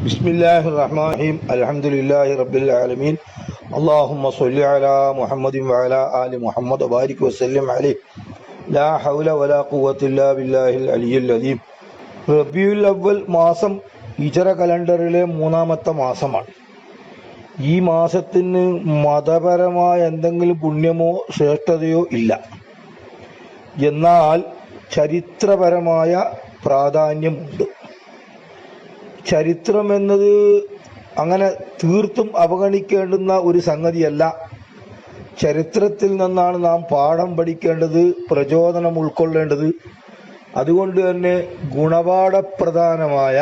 ബിസ്മില്ലാഹിർ റഹ്മാനിർ റഹീം അൽഹംദുലില്ലാഹി റബ്ബിൽ ആലമീൻ അല്ലാഹുമ്മ സ്വല്ലി അലാ മുഹമ്മദിൻ വഅലാ ആലി മുഹമ്മദ് വബാരിക് വസല്ലം അലൈഹി ലാ ഹൗല വലാ ഖുവത ഇല്ലാ ബില്ലാഹിൽ അലിയ്യിൽ അദീം. റബീഉൽ അവ്വൽ മാസം ഹിജ്റ കലണ്ടറിലെ മൂന്നാമത്തെ മാസമാണ്. ഈ മാസത്തിന് മതപരമായ എന്തെങ്കിലും പുണ്യമോ ശ്രേഷ്ഠതയോ ഇല്ല. എന്നാൽ ചരിത്രപരമായ പ്രാധാന്യമുണ്ട്. ചരിത്രം എന്നത് അങ്ങനെ തീർത്തും അവഗണിക്കേണ്ടുന്ന ഒരു സംഗതിയല്ല. ചരിത്രത്തിൽ നിന്നാണ് നാം പാഠം പഠിക്കേണ്ടത്, പ്രചോദനം ഉൾക്കൊള്ളേണ്ടത്. അതുകൊണ്ട് തന്നെ ഗുണപാഠപ്രധാനമായ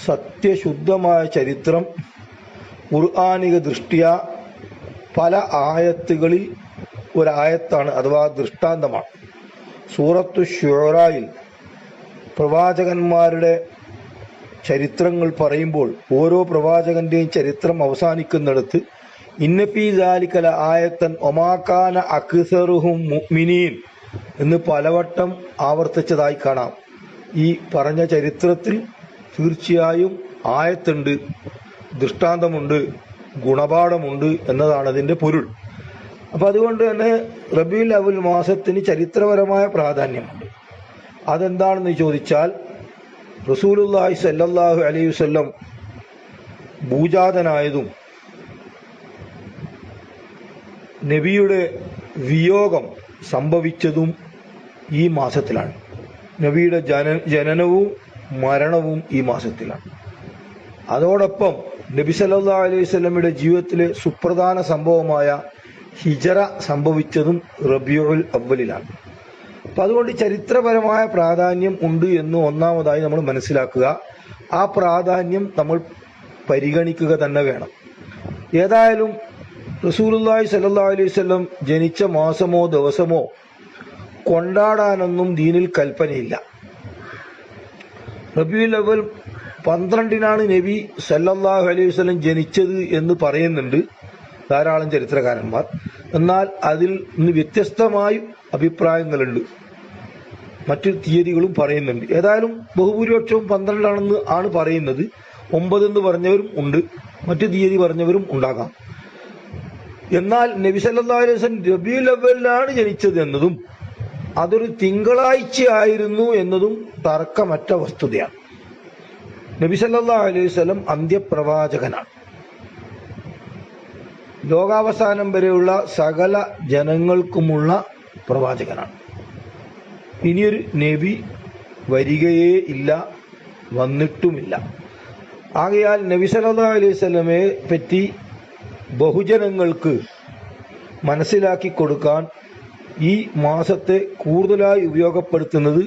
സത്യശുദ്ധമായ ചരിത്രം ഖുർആനിക ദൃഷ്ട്യാ പല ആയത്തുകളിൽ ഒരായത്താണ്, അഥവാ ദൃഷ്ടാന്തമാണ്. സൂറത്തു ശുഅറയിൽ പ്രവാചകന്മാരുടെ ചരിത്രങ്ങൾ പറയുമ്പോൾ ഓരോ പ്രവാചകന്റെയും ചരിത്രം അവസാനിക്കുന്നിടത്ത് ഇന്ന ഫീ ദാലിക ലആയത്തൻ വമാ കാന അക്സറുഹും മുഅ്മിനീൻ എന്ന് പലവട്ടം ആവർത്തിച്ചതായി കാണാം. ഈ പറഞ്ഞ ചരിത്രത്തിൽ തീർച്ചയായും ആയത്തുണ്ട്, ദൃഷ്ടാന്തമുണ്ട്, ഗുണപാഠമുണ്ട് എന്നതാണ് അതിന്റെ പൊരുൾ. അപ്പൊ അതുകൊണ്ട് തന്നെ റബീഉൽ അവ്വൽ മാസത്തിന് ചരിത്രപരമായ പ്രാധാന്യമുണ്ട്. അതെന്താണെന്ന് ചോദിച്ചാൽ, റസൂലുള്ളാഹി സ്വല്ലല്ലാഹു അലൈഹി വസല്ലം ഭൂജാതനായതും നബിയുടെ വിയോഗം സംഭവിച്ചതും ഈ മാസത്തിലാണ്. നബിയുടെ ജനനവും മരണവും ഈ മാസത്തിലാണ്. അതോടൊപ്പം നബി സല്ലല്ലാഹു അലൈഹി വസല്ലമയുടെ ജീവിതത്തിലെ സുപ്രധാന സംഭവമായ ഹിജ്റ സംഭവിച്ചതും റബീഉൽ അവ്വലിലാണ്. അപ്പം അതുകൊണ്ട് ചരിത്രപരമായ പ്രാധാന്യം ഉണ്ട് എന്ന് ഒന്നാമതായി നമ്മൾ മനസ്സിലാക്കുക. ആ പ്രാധാന്യം നമ്മൾ പരിഗണിക്കുക തന്നെ വേണം. ഏതായാലും റസൂലുള്ളാഹി സ്വല്ലല്ലാഹു അലൈഹി വസല്ലം ജനിച്ച മാസമോ ദിവസമോ കൊണ്ടാടാനൊന്നും ദീനിൽ കൽപ്പനയില്ല. റബീഉൽ അവ്വൽ 12-നാണ് നബി സല്ലല്ലാഹു അലൈഹി വസല്ലം ജനിച്ചത് എന്ന് പറയുന്നുണ്ട് ധാരാളം ചരിത്രകാരന്മാർ. എന്നാൽ അതിൽ നിന്ന് വ്യത്യസ്തമായി അഭിപ്രായങ്ങളുണ്ട്, മറ്റു തീയതികളും പറയുന്നുണ്ട്. ഏതായാലും ബഹുഭൂരിപക്ഷവും 12 ആണ് പറയുന്നത്. 9 എന്ന് പറഞ്ഞവരും ഉണ്ട്, മറ്റു തീയതി പറഞ്ഞവരും ഉണ്ടാകാം. എന്നാൽ നബി സല്ലല്ലാഹു അലൈഹി വസല്ലം റബീഉൽ അവ്വലിലാണ് ജനിച്ചത് എന്നതും അതൊരു തിങ്കളാഴ്ചയായിരുന്നു എന്നതും തർക്കമറ്റ വസ്തുതയാണ്. നബി സല്ലല്ലാഹു അലൈഹി വസല്ലം അന്ത്യപ്രവാചകനാണ്. ലോകാവസാനം വരെയുള്ള സകല ജനങ്ങൾക്കുമുള്ള പ്രവാചകനാണ്. ഇനിയൊരു നബി വരികയേ ഇല്ല, വന്നിട്ടുമില്ല. ആകയാൽ നബി സല്ലല്ലാഹു അലൈഹി വസല്ലമയെ പറ്റി ബഹുജനങ്ങൾക്ക് മനസ്സിലാക്കി കൊടുക്കാൻ ഈ മാസത്തെ കൂടുതലായി ഉപയോഗപ്പെടുത്തുന്നത്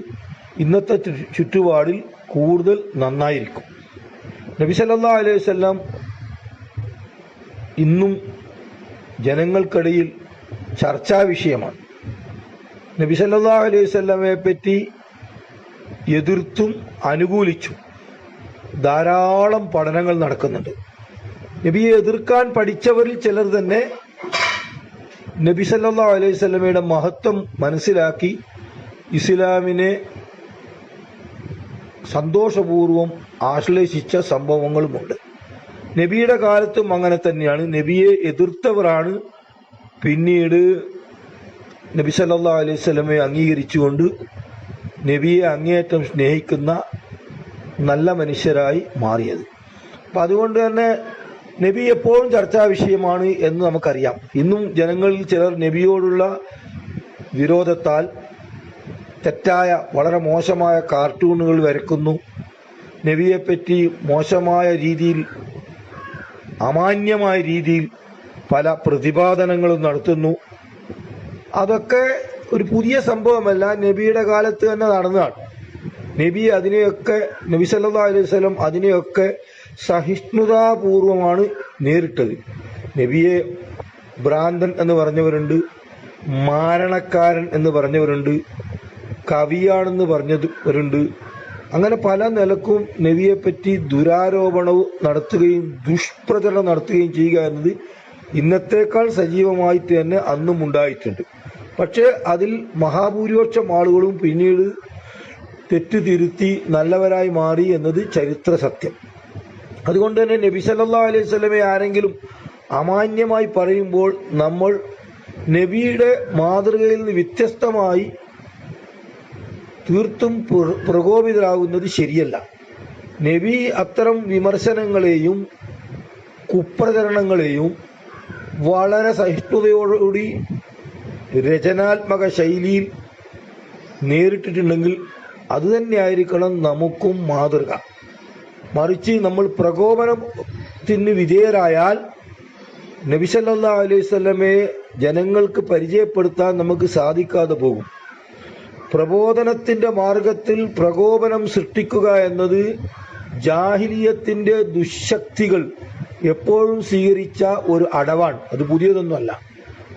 ഇന്നത്തെ ചുറ്റുപാടിൽ കൂടുതൽ നന്നായിരിക്കും. നബി സല്ലല്ലാഹു അലൈഹി വസല്ലം ഇന്നും ജനങ്ങൾക്കിടയിൽ ചർച്ചാ വിഷയമാണ്. നബി സല്ലല്ലാഹു അലൈഹി വസല്ലമയെ പറ്റി എതിർത്തും അനുകൂലിച്ചും ധാരാളം പഠനങ്ങൾ നടക്കുന്നുണ്ട്. നബിയെ എതിർക്കാൻ പഠിച്ചവരിൽ ചിലർ തന്നെ നബി സല്ലല്ലാഹു അലൈഹി വസല്ലമയുടെ മഹത്വം മനസ്സിലാക്കി ഇസ്ലാമിനെ സന്തോഷപൂർവം ആശ്ലേഷിച്ച സംഭവങ്ങളുമുണ്ട്. നബിയുടെ കാലത്തും അങ്ങനെ തന്നെയാണ്. നബിയെ എതിർത്തവരാണ് പിന്നീട് നബി സല്ലല്ലാഹു അലൈഹി വസല്ലമയെ അംഗീകരിച്ചുകൊണ്ട് നബിയെ അങ്ങേയറ്റം സ്നേഹിക്കുന്ന നല്ല മനുഷ്യരായി മാറിയത്. അപ്പം അതുകൊണ്ട് തന്നെ നബി എപ്പോഴും ചർച്ചാ വിഷയമാണ് എന്ന് നമുക്കറിയാം. ഇന്നും ജനങ്ങളിൽ ചിലർ നബിയോടുള്ള വിരോധത്താൽ തെറ്റായ വളരെ മോശമായ കാർട്ടൂണുകൾ വരയ്ക്കുന്നു, നബിയെപ്പറ്റി മോശമായ രീതിയിൽ അമാന്യമായ രീതിയിൽ പല പ്രതിപാദനങ്ങളും നടത്തുന്നു. അതൊക്കെ ഒരു പുതിയ സംഭവമല്ല, നബിയുടെ കാലത്ത് തന്നെ നടന്നതാണ്. നബി സല്ലല്ലാഹു അലൈഹി വസല്ലം അതിനെയൊക്കെ സഹിഷ്ണുതാപൂർവമാണ് നേരിട്ടത്. നബിയെ ഭ്രാന്തൻ എന്ന് പറഞ്ഞവരുണ്ട്, മാരണക്കാരൻ എന്ന് പറഞ്ഞവരുണ്ട്, കവിയാണെന്ന് പറഞ്ഞവരുണ്ട്. അങ്ങനെ പല നിലക്കും നബിയെപ്പറ്റി ദുരാരോപണവും നടത്തുകയും ദുഷ്പ്രചരണം നടത്തുകയും ചെയ്യുക എന്നത് ഇന്നത്തേക്കാൾ സജീവമായിട്ട് തന്നെ അന്നും ഉണ്ടായിട്ടുണ്ട്. പക്ഷേ അതിൽ മഹാഭൂരിപക്ഷം ആളുകളും പിന്നീട് തെറ്റ് തിരുത്തി നല്ലവരായി മാറി എന്നത് ചരിത്ര സത്യം. അതുകൊണ്ട് തന്നെ നബി സല്ലല്ലാഹു അലൈഹി വസല്ലമയെ ആരെങ്കിലും അമാന്യമായി പറയുമ്പോൾ നമ്മൾ നബിയുടെ മാതൃകയിൽ നിന്ന് വ്യത്യസ്തമായി തീർത്തും പ്രകോപിതരാകുന്നത് ശരിയല്ല. നബി അത്തരം വിമർശനങ്ങളെയും കുപ്രചരണങ്ങളെയും വളരെ സഹിഷ്ണുതയോടുകൂടി രചനാത്മക ശൈലിയിൽ നേരിട്ടിട്ടുണ്ടെങ്കിൽ അതുതന്നെയായിരിക്കണം നമുക്കും മാതൃക. മറിച്ച് നമ്മൾ പ്രകോപനത്തിന് വിധേയരായാൽ നബി സല്ലല്ലാഹു അലൈഹി വസല്ലമയെ ജനങ്ങൾക്ക് പരിചയപ്പെടുത്താൻ നമുക്ക് സാധിക്കാതെ പോകും. പ്രബോധനത്തിന്റെ മാർഗത്തിൽ പ്രകോപനം സൃഷ്ടിക്കുക എന്നത് ജാഹിലിയത്തിന്റെ ദുശക്തികൾ എപ്പോഴും സ്വീകരിച്ച ഒരു അടവാണ്. അത് പുതിയതൊന്നുമല്ല.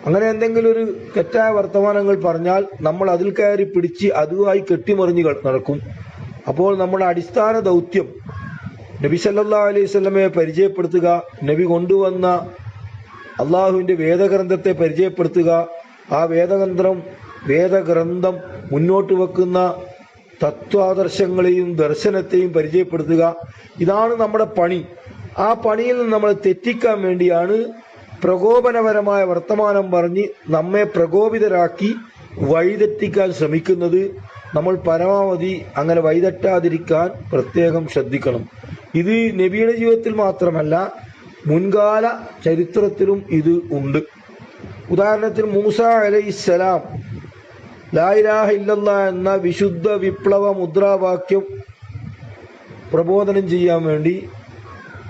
അങ്ങനെ എന്തെങ്കിലും ഒരു തെറ്റായ വർത്തമാനങ്ങൾ പറഞ്ഞാൽ നമ്മൾ അതിൽ കയറി പിടിച്ച് അതുമായി കെട്ടിമറിഞ്ഞ് നടക്കും. അപ്പോൾ നമ്മുടെ അടിസ്ഥാന ദൗത്യം നബി സല്ലല്ലാഹു അലൈഹി വസല്ലമയെ പരിചയപ്പെടുത്തുക, നബി കൊണ്ടുവന്ന അള്ളാഹുവിന്റെ വേദഗ്രന്ഥത്തെ പരിചയപ്പെടുത്തുക, ആ വേദഗ്രന്ഥം മുന്നോട്ട് വെക്കുന്ന തത്വാദർശങ്ങളെയും ദർശനത്തെയും പരിചയപ്പെടുത്തുക. ഇതാണ് നമ്മുടെ പണി. ആ പണിയിൽ നിന്ന് നമ്മൾ തെറ്റിക്കാൻ വേണ്ടിയാണ് പ്രകോപനപരമായ വർത്തമാനം പറഞ്ഞ് നമ്മെ പ്രകോപിതരാക്കി വഴിതെറ്റിക്കാൻ ശ്രമിക്കുന്നത്. നമ്മൾ പരമാവധി അങ്ങനെ വഴിതെറ്റാതിരിക്കാൻ പ്രത്യേകം ശ്രദ്ധിക്കണം. ഇത് നബിയുടെ ജീവിതത്തിൽ മാത്രമല്ല, മുൻകാല ചരിത്രത്തിലും ഇത് ഉണ്ട്. ഉദാഹരണത്തിന് മൂസ അലൈഹിസ്സലാം ലാ ഇലാഹ ഇല്ലല്ലാഹ് എന്ന വിശുദ്ധ വിപ്ലവ മുദ്രാവാക്യം പ്രബോധനം ചെയ്യാൻ വേണ്ടി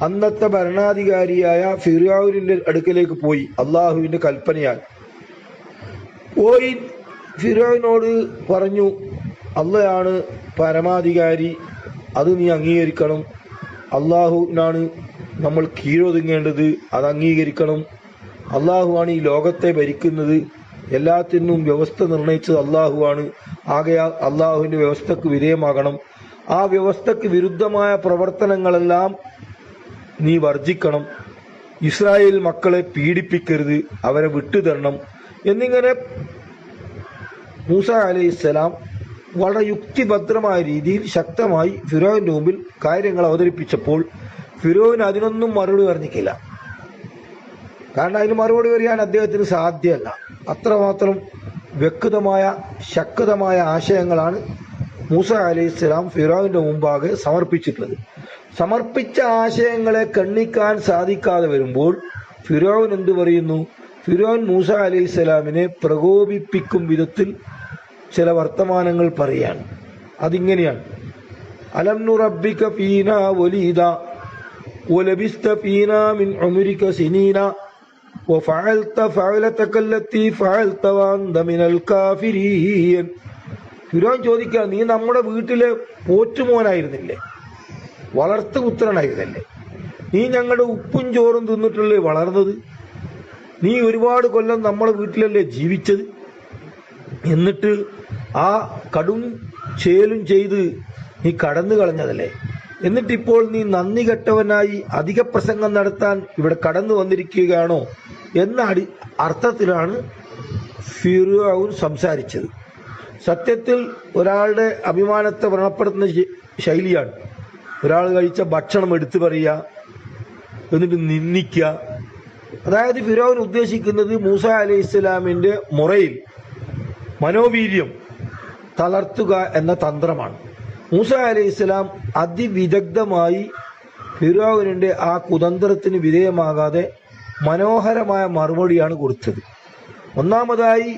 അന്നത്തെ ഭരണാധികാരിയായ ഫിർഔനിന്റെ അടുക്കലേക്ക് പോയി. അള്ളാഹുവിന്റെ കൽപ്പനയാൽ പോയി ഫിർഔനോട് പറഞ്ഞു, അള്ളയാണ് പരമാധികാരി, അത് നീ അംഗീകരിക്കണം. അള്ളാഹുവിനാണ് നമ്മൾ കീഴൊതുങ്ങേണ്ടത്, അത് അംഗീകരിക്കണം. അള്ളാഹുവാണ് ഈ ലോകത്തെ ഭരിക്കുന്നത്, എല്ലാത്തിനും വ്യവസ്ഥ നിർണയിച്ചത് അള്ളാഹുവാണ്. ആകയാൽ അള്ളാഹുവിന്റെ വ്യവസ്ഥക്ക് വിധേയമാകണം. ആ വ്യവസ്ഥക്ക് വിരുദ്ധമായ പ്രവർത്തനങ്ങളെല്ലാം നീ വർജിക്കണം. ഇസ്രായേൽ മക്കളെ പീഡിപ്പിക്കരുത്, അവരെ വിട്ടുതരണം എന്നിങ്ങനെ മൂസ അലൈഹിസ്സലാം വളരെ യുക്തിഭദ്രമായ രീതിയിൽ ശക്തമായി ഫിറോവിന്റെ മുമ്പിൽ കാര്യങ്ങൾ അവതരിപ്പിച്ചപ്പോൾ ഫിറോവിൻ അതിനൊന്നും മറുപടി പറഞ്ഞിട്ടില്ല. കാരണം അതിന് മറുപടി പറയാൻ അദ്ദേഹത്തിന് സാധ്യമല്ല. അത്രമാത്രം വ്യക്തമായ ശക്തമായ ആശയങ്ങളാണ് മൂസ അലൈഹിസ്സലാം ഫിറോവിന്റെ മുമ്പാകെ സമർപ്പിച്ചിട്ടുള്ളത്. സമർപ്പിച്ച ആശയങ്ങളെ കണ്ണിക്കാൻ സാധിക്കാതെ വരുമ്പോൾ ഫിറോൻ എന്ത് പറയുന്നു? ഫിറോൻ മൂസ അലൈഹിസ്സലാമിനെ പ്രകോപിപ്പിക്കും വിധത്തിൽ ചില വർത്തമാനങ്ങൾ പറയാണ്. അതിങ്ങനെയാണ്: അലം നുറബ്ബിക ഫീനാ വലീദ വലബിസ്ത ഫീനാ മിൻ ഉമരിക സിനീന വഫഅൽത ഫഅലതക അല്ലതി ഫഅൽത വഅന്ത മിനൽ കാഫിരീൻ. ഫിറോൻ ചോദിക്കുക, നീ നമ്മുടെ വീട്ടിലെ പോറ്റുമോനായിരുന്നില്ലേ, വളർത്തുപുത്രനായിരുന്നല്ലേ, നീ ഞങ്ങളുടെ ഉപ്പും ചോറും തിന്നിട്ടല്ലേ വളർന്നത്, നീ ഒരുപാട് കൊല്ലം നമ്മളെ വീട്ടിലല്ലേ ജീവിച്ചത്, എന്നിട്ട് ആ കടും ചേലും ചെയ്ത് നീ കടന്നു കളഞ്ഞതല്ലേ, എന്നിട്ടിപ്പോൾ നീ നന്ദി കെട്ടവനായി അധിക പ്രസംഗം നടത്താൻ ഇവിടെ കടന്നു വന്നിരിക്കുകയാണോ എന്ന അർത്ഥത്തിലാണ് ഫിർഔൻ സംസാരിച്ചത്. സത്യത്തിൽ ഒരാളുടെ അഭിമാനത്തെ വ്രണപ്പെടുത്തുന്ന ശൈലിയാണ്. ഒരാൾ കഴിച്ച ഭക്ഷണം എടുത്തു പറയുക, എന്നിട്ട് നിന്ദിക്കുക. അതായത് ഫിറഔൻ ഉദ്ദേശിക്കുന്നത് മൂസ അലൈഹിസ്സലാമിന്റെ മുറയിൽ മനോവീര്യം തളർത്തുക എന്ന തന്ത്രമാണ്. മൂസ അലൈഹിസ്സലാം അതിവിദഗ്ധമായി ഫിറഔനിന്റെ ആ കുതന്ത്രത്തിന് വിധേയമാകാതെ മനോഹരമായ മറുപടിയാണ് കൊടുത്തത്. ഒന്നാമതായി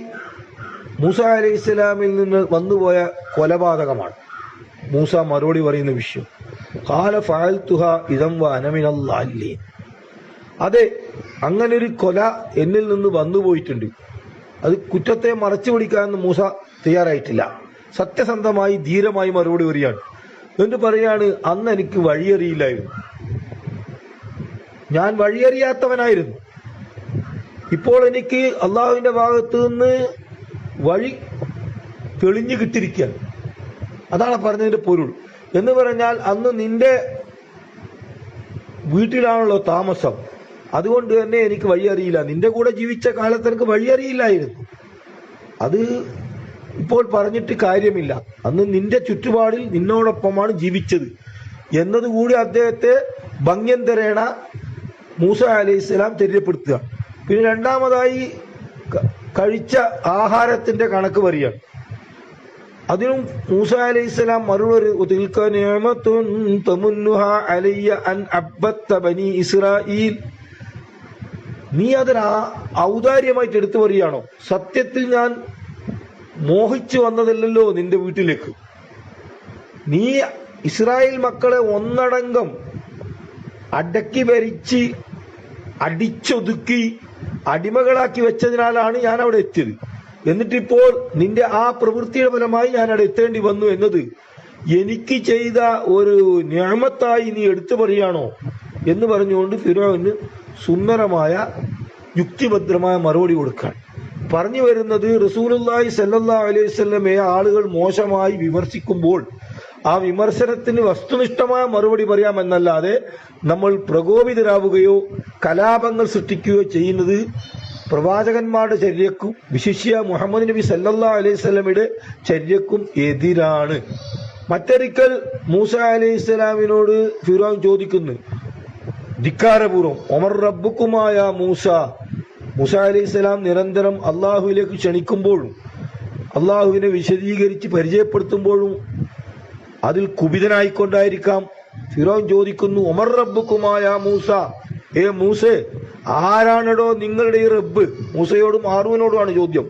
മൂസ അലൈഹിസ്സലാമിൽ നിന്ന് വന്നുപോയ കൊലപാതകമാണ് മൂസ മറുപടി പറയുന്ന വിഷയം. ഖാല ഫഅൽതുഹ ഇദം വഅന മിനൽ ളാലിൻ. അതെ, അങ്ങനൊരു കൊല എന്നിൽ നിന്ന് വന്നുപോയിട്ടുണ്ട്. അത് കുറ്റത്തെ മറച്ചു പിടിക്കാനൊന്നും മൂസ തയ്യാറായിട്ടില്ല. സത്യസന്ധമായി ധീരമായി മറുപടി വരികയാണ്. എന്നിട്ട് പറയാണ്, അന്ന് എനിക്ക് വഴിയറിയില്ലായിരുന്നു, ഞാൻ വഴിയറിയാത്തവനായിരുന്നു. ഇപ്പോൾ എനിക്ക് അള്ളാഹുവിന്റെ ഭാഗത്ത് നിന്ന് വഴി തെളിഞ്ഞു കിട്ടിയിരിക്കുകയാണ്. അതാണ് പറഞ്ഞതിന്റെ പൊരുൾ. എന്ന് പറഞ്ഞാൽ അന്ന് നിന്റെ വീട്ടിലാണല്ലോ താമസം, അതുകൊണ്ട് തന്നെ എനിക്ക് വഴിയറിയില്ല. നിന്റെ കൂടെ ജീവിച്ച കാലത്ത് എനിക്ക് വഴിയറിയില്ലായിരുന്നു. അത് ഇപ്പോൾ പറഞ്ഞിട്ട് കാര്യമില്ല. അന്ന് നിന്റെ ചുറ്റുപാടിൽ നിന്നോടൊപ്പമാണ് ജീവിച്ചത് എന്നതുകൂടി അദ്ദേഹത്തെ ഭംഗ്യന്തരേണ മൂസ അലൈഹിസ്സലാം തെര്യപ്പെടുത്തുക. പിന്നെ രണ്ടാമതായി കഴിച്ച ആഹാരത്തിന്റെ കണക്ക് പറയുകയാണ്. അതിനും മൂസ അലൈഹിസ്സലാം മറുപടി തിൽക നിഅമത്തുൻ തമുന്നുഹാ അലയ്യ അൻ അബ്ബത്ത ബനി ഇസ്രായീൽ, നീ അതിന് ഔദാര്യമായിട്ട് എടുത്തു പറയുകയാണോ? സത്യത്തിൽ ഞാൻ മോഹിച്ചു വന്നതല്ലല്ലോ നിന്റെ വീട്ടിലേക്ക്. നീ ഇസ്രായേൽ മക്കളെ ഒന്നടങ്കം അടക്കി ഭരിച്ച് അടിച്ചൊതുക്കി അടിമകളാക്കി വെച്ചതിനാലാണ് ഞാൻ അവിടെ എത്തിയത്. എന്നിട്ടിപ്പോൾ നിന്റെ ആ പ്രവൃത്തിയുടെ ഫലമായി ഞാൻ അവിടെ എത്തേണ്ടി വന്നു എന്നത് എനിക്ക് ചെയ്ത ഒരു നിഅമത്തായി നീ എടുത്തു പറയുകയാണോ എന്ന് പറഞ്ഞുകൊണ്ട് ഫിറഔന് സുന്ദരമായ യുക്തിഭദ്രമായ മറുപടി കൊടുക്കാൻ പറഞ്ഞു വരുന്നത്. റസൂലുള്ളാഹി സ്വല്ലല്ലാഹു അലൈഹി വസല്ലമയെ ആളുകൾ മോശമായി വിമർശിക്കുമ്പോൾ ആ വിമർശനത്തിന് വസ്തുനിഷ്ഠമായ മറുപടി പറയാമെന്നല്ലാതെ നമ്മൾ പ്രകോപിതരാവുകയോ കലാപങ്ങൾ സൃഷ്ടിക്കുകയോ ചെയ്യുന്നത് പ്രവാചകന്മാരുടെ ചര്യക്കും വിശിഷ്യ മുഹമ്മദ് നബി സല്ലല്ലാഹു അലൈഹി വസല്ലമയുടെ ചര്യക്കും എതിരാണ്. മറ്റൊരിക്കൽ മൂസ അലൈഹി സ്വലാമിനോട് ഫിറഔൻ ചോദിക്കുന്നു ധിക്കാരപൂർവ്വം, ഒമർ റബ്ബുക്കുമായ മൂസ. മൂസ അലൈഹി സ്വലാം നിരന്തരം അള്ളാഹുവിലേക്ക് ക്ഷണിക്കുമ്പോഴും അള്ളാഹുവിനെ വിശദീകരിച്ച് പരിചയപ്പെടുത്തുമ്പോഴും അതിൽ കുപിതനായിക്കൊണ്ടായിരിക്കാം ഫിറഔൻ ചോദിക്കുന്നു, ഒമർ റബ്ബുക്കുമായ മൂസ, ഏ മൂസേ, ആരാണടോ നിങ്ങളുടെ ഈ റബ്ബ്? മൂസയോടും ഹാറൂനോടുമാണ് ചോദ്യം.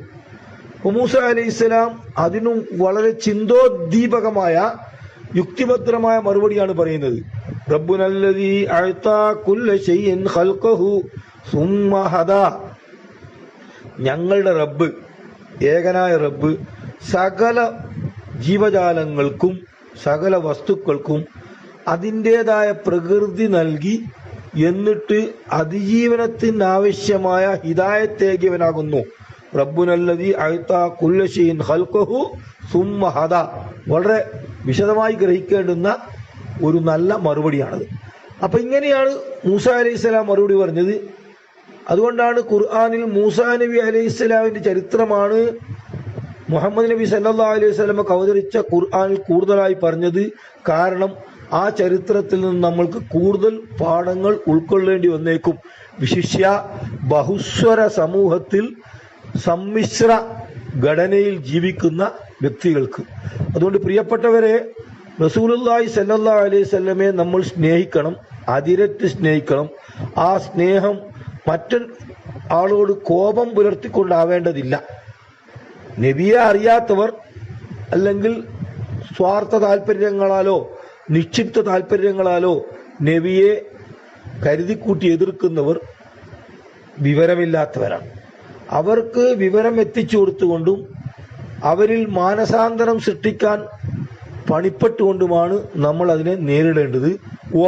മൂസ അലൈഹിസ്സലാം അതിനും വളരെ ചിന്തോദ്ദീപകമായ യുക്തിഭദ്രമായ മറുപടിയാണ് പറയുന്നത്. റബ്ബുനല്ലദീ അഅ്താ കുല്ല ശൈഇൻ ഖൽഖഹു സുമ്മ ഹദാ, ഞങ്ങളുടെ റബ്ബ്, ഏകനായ റബ്ബ് സകല ജീവജാലങ്ങൾക്കും സകല വസ്തുക്കൾക്കും അതിൻ്റെതായ പ്രകൃതി നൽകി എന്നിട്ട് അതിജീവനത്തിന് ആവശ്യമായ ഹിദായത്തേകിയവനാകുന്നു. റബ്ബുനല്ലദീ അഅ്താ കുല്ല ശൈഇൻ ഖൽഖഹു സുമ്മ ഹദാ. വളരെ വിശദമായി ഗ്രഹിക്കേണ്ടുന്ന ഒരു നല്ല മറുപടിയാണത്. അപ്പൊ ഇങ്ങനെയാണ് മൂസ അലൈഹിസ്സലാം മറുപടി പറഞ്ഞത്. അതുകൊണ്ടാണ് ഖുർആനിൽ മൂസാ നബി അലൈഹിസ്സലാമിന്റെ ചരിത്രമാണ് മുഹമ്മദ് നബി സല്ലല്ലാഹു അലൈഹി വസല്ലമക്ക് അവതരിച്ച ഖുർആനിൽ കൂടുതലായി പറഞ്ഞത്. കാരണം ആ ചരിത്രത്തിൽ നിന്ന് നമ്മൾക്ക് കൂടുതൽ പാഠങ്ങൾ ഉൾക്കൊള്ളേണ്ടി വന്നേക്കും, വിശിഷ്യ ബഹുസ്വര സമൂഹത്തിൽ സമ്മിശ്ര ഘടനയിൽ ജീവിക്കുന്ന വ്യക്തികൾക്ക്. അതുകൊണ്ട് പ്രിയപ്പെട്ടവരെ, റസൂലുള്ളാഹി സ്വല്ലല്ലാഹു അലൈഹി വസല്ലമയെ നമ്മൾ സ്നേഹിക്കണം, അതിരറ്റ് സ്നേഹിക്കണം. ആ സ്നേഹം മറ്റൊരു ആളോട് കോപം പുലർത്തിക്കൊണ്ടാവേണ്ടതില്ല. നബിയെ അറിയാത്തവർ അല്ലെങ്കിൽ സ്വാർത്ഥ താല്പര്യങ്ങളാലോ നിക്ഷിപ്ത താല്പര്യങ്ങളാലോ നബിയെ കരുതിക്കൂട്ടി എതിർക്കുന്നവർ വിവരമില്ലാത്തവരാണ്. അവർക്ക് വിവരം എത്തിച്ചു കൊടുത്തുകൊണ്ടും അവരിൽ മാനസാന്തരം സൃഷ്ടിക്കാൻ പണിപ്പെട്ടുകൊണ്ടുമാണ് നമ്മൾ അതിനെ നേരിടേണ്ടത്.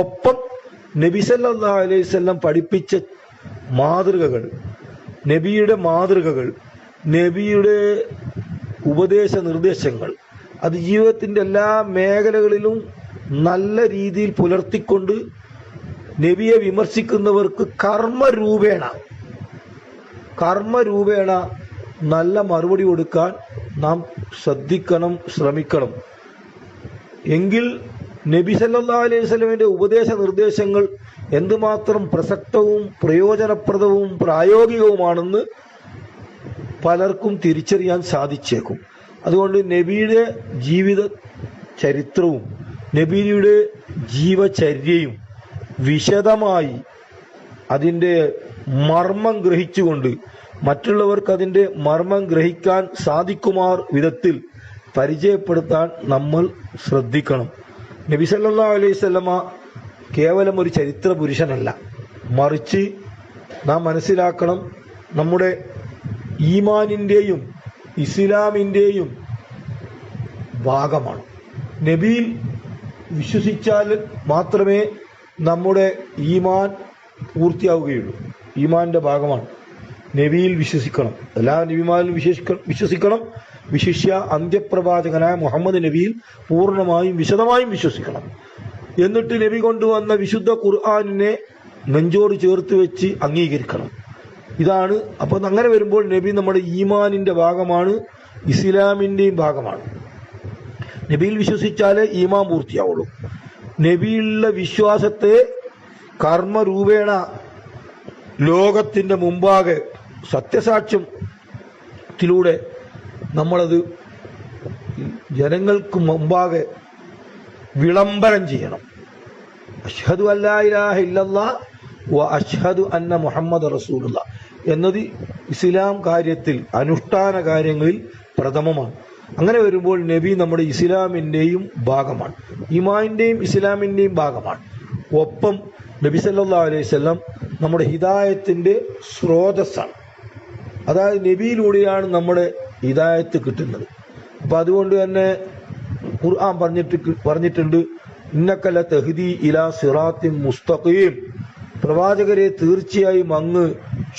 ഒപ്പം നബി സല്ലല്ലാഹു അലൈഹി വസല്ലം പഠിപ്പിച്ച മാതൃകകൾ, നബിയുടെ ഉപദേശ നിർദ്ദേശങ്ങൾ അത് ജീവിതത്തിന്റെ എല്ലാ മേഖലകളിലും നല്ല രീതിയിൽ പുലർത്തിക്കൊണ്ട് നബിയെ വിമർശിക്കുന്നവർക്ക് കർമ്മരൂപേണ നല്ല മറുപടി കൊടുക്കാൻ നാം ശ്രമിക്കണം. എങ്കിൽ നബി സല്ലല്ലാഹു അലൈഹി വസല്ലമയുടെ ഉപദേശ നിർദ്ദേശങ്ങൾ എന്തുമാത്രം പ്രസക്തവും പ്രയോജനപ്രദവും പ്രായോഗികവുമാണെന്ന് പലർക്കും തിരിച്ചറിയാൻ സാധിച്ചേക്കും. അതുകൊണ്ട് നബിയുടെ ജീവിത ചരിത്രവും നബിയുടെ ജീവചര്യയും വിശദമായി അതിൻ്റെ മർമ്മം ഗ്രഹിച്ചുകൊണ്ട് മറ്റുള്ളവർക്ക് അതിൻ്റെ മർമ്മം ഗ്രഹിക്കാൻ സാധിക്കുമാർ വിധത്തിൽ പരിചയപ്പെടുത്താൻ നമ്മൾ ശ്രദ്ധിക്കണം. നബി സല്ലല്ലാഹു അലൈഹി വസല്ലമ കേവലം ഒരു ചരിത്ര പുരുഷനല്ല, മറിച്ച് നാം മനസ്സിലാക്കണം, നമ്മുടെ ഈമാനിൻ്റെയും ഇസ്ലാമിൻ്റെയും ഭാഗമാണ്. നബിയിൽ വിശ്വസിച്ചാൽ മാത്രമേ നമ്മുടെ ഈമാൻ പൂർത്തിയാവുകയുള്ളൂ. ഈമാന്റെ ഭാഗമാണ്. നബിയിൽ വിശ്വസിക്കണം, എല്ലാ നബിമാരിലും വിശ്വസിക്കണം. വിശിഷ്യ അന്ത്യപ്രവാചകനായ മുഹമ്മദ് നബിയിൽ പൂർണ്ണമായും വിശദമായും വിശ്വസിക്കണം. എന്നിട്ട് നബി കൊണ്ടുവന്ന വിശുദ്ധ ഖുർആനിനെ നെഞ്ചോട് ചേർത്ത് വെച്ച് അംഗീകരിക്കണം. ഇതാണ്. അപ്പോൾ അങ്ങനെ വരുമ്പോൾ നബി നമ്മുടെ ഈമാനിന്റെ ഭാഗമാണ്, ഇസ്ലാമിന്റെയും ഭാഗമാണ്. നബിയിൽ വിശ്വസിച്ചാലേ ഈമാൻ പൂർത്തിയാവുള്ളൂ. നബിയിലുള്ള വിശ്വാസത്തെ കർമ്മരൂപേണ ലോകത്തിന്റെ മുമ്പാകെ സത്യസാക്ഷ്യത്തിലൂടെ നമ്മളത് ജനങ്ങൾക്ക് മുമ്പാകെ വിളംബരം ചെയ്യണം. അഷ്ഹദു അല്ലാ ഇലാഹ ഇല്ലല്ലാഹ് വ അഷ്ഹദു അന്ന മുഹമ്മദ് റസൂലുള്ളാഹ് എന്നത് ഇസ്ലാം കാര്യത്തിൽ അനുഷ്ഠാന കാര്യങ്ങളിൽ പ്രഥമമാണ്. അങ്ങനെ വരുമ്പോൾ നബി നമ്മുടെ ഇസ്ലാമിന്റെയും ഭാഗമാണ്, ഈമാനിന്റെയും ഇസ്ലാമിന്റെയും ഭാഗമാണ്. ഒപ്പം നബി സല്ലല്ലാഹു അലൈഹി വസല്ലം നമ്മുടെ ഹിദായത്തിന്റെ സ്രോതസ്സാണ്. അതായത് നബിയിലൂടെയാണ് നമ്മുടെ ഹിദായത്ത് കിട്ടുന്നത്. അപ്പൊ അതുകൊണ്ട് തന്നെ ഖുർആൻ പറഞ്ഞിട്ടുണ്ട്, ഇന്നക ലതഹ്ദി ഇലാ സിറാത്തിൻ മുസ്തഖീം, പ്രവാചകരെ തീർച്ചയായും അങ്ങ്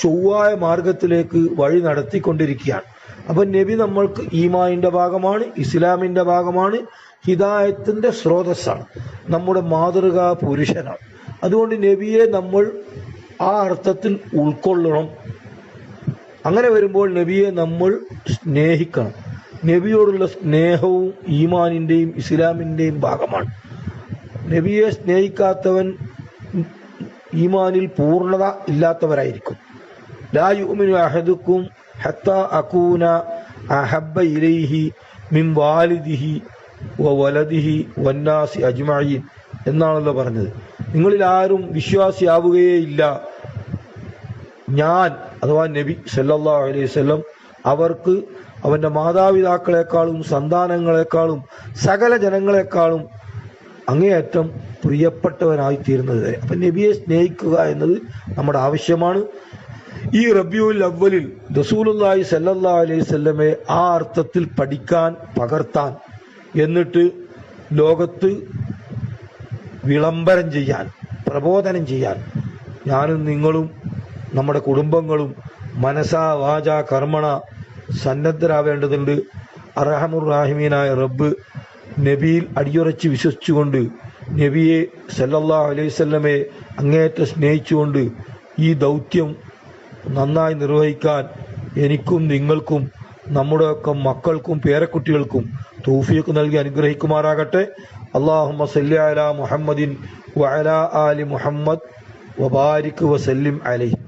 ചൊവ്വായ മാർഗത്തിലേക്ക് വഴി നടത്തിക്കൊണ്ടിരിക്കുകയാണ്. അപ്പൊ നബി നമ്മൾക്ക് ഈമാനിന്റെ ഭാഗമാണ്, ഇസ്ലാമിന്റെ ഭാഗമാണ്, ഹിദായത്തിന്റെ സ്രോതസ്സാണ്, നമ്മുടെ മാതൃകാ പുരുഷനാണ്. അതുകൊണ്ട് നബിയെ നമ്മൾ ആ അർത്ഥത്തിൽ ഉൾക്കൊള്ളണം. അങ്ങനെ വരുമ്പോൾ നബിയെ നമ്മൾ സ്നേഹിക്കണം. നബിയോടുള്ള സ്നേഹവും ഈമാനിന്റെയും ഇസ്ലാമിന്റെയും ഭാഗമാണ്. നബിയെ സ്നേഹിക്കാത്തവൻ ഈമാനിൽ പൂർണ്ണത ഇല്ലാത്തവരായിരിക്കും. ലാ യുഅ്മിനു അഹദുക്കും ഹത്താ അകൂന അഹബ്ബ ഇലൈഹി മിൻ വാലിദിഹി വ വലദിഹി വന്നാസി അജ്മഈൻ എന്നാണല്ലോ പറഞ്ഞത്. നിങ്ങളിൽ ആരും വിശ്വാസിയാവുകയേയില്ല, ഞാൻ അഥവാ നബി സല്ലല്ലാഹു അലൈഹി വസല്ലം അവർക്ക് അവന്റെ മാതാപിതാക്കളെക്കാളും സന്താനങ്ങളെക്കാളും സകല ജനങ്ങളെക്കാളും അങ്ങേയറ്റം പ്രിയപ്പെട്ടവനായിത്തീരുന്നത് വരെ. അപ്പൊ നബിയെ സ്നേഹിക്കുക എന്നത് നമ്മുടെ ആവശ്യമാണ്. ഈ റബീഉൽ അവ്വലിൽ റസൂലുള്ളാഹി സല്ലല്ലാഹു അലൈഹി വസല്ലമയെ ആ അർത്ഥത്തിൽ പഠിക്കാൻ, പകർത്താൻ, എന്നിട്ട് ലോകത്ത് വിളംബരം ചെയ്യാൻ, പ്രബോധനം ചെയ്യാൻ ഞാനും നിങ്ങളും നമ്മുടെ കുടുംബങ്ങളും മനസാ വാചാ കർമ്മണ സന്നദ്ധരാവേണ്ടതുണ്ട്. അർഹമുർ റഹീമീനായ റബ്ബ് നബിയിൽ അടിയുറച്ച് വിശ്വസിച്ചുകൊണ്ട്, നബിയെ സല്ലല്ലാഹു അലൈഹി വസല്ലമയെ അങ്ങേയറ്റം സ്നേഹിച്ചുകൊണ്ട് ഈ ദൗത്യം നന്നായി നിർവഹിക്കാൻ എനിക്കും നിങ്ങൾക്കും നമ്മുടെയൊക്കെ മക്കൾക്കും പേരക്കുട്ടികൾക്കും തൗഫീഖ് നൽകി അനുഗ്രഹിക്കുമാറാകട്ടെ. അല്ലാഹുമ്മ സല്ലി അലാ മുഹമ്മദിൻ വഅലാ ആലി മുഹമ്മദ് വബാരിക് വസല്ലിം അലൈഹി.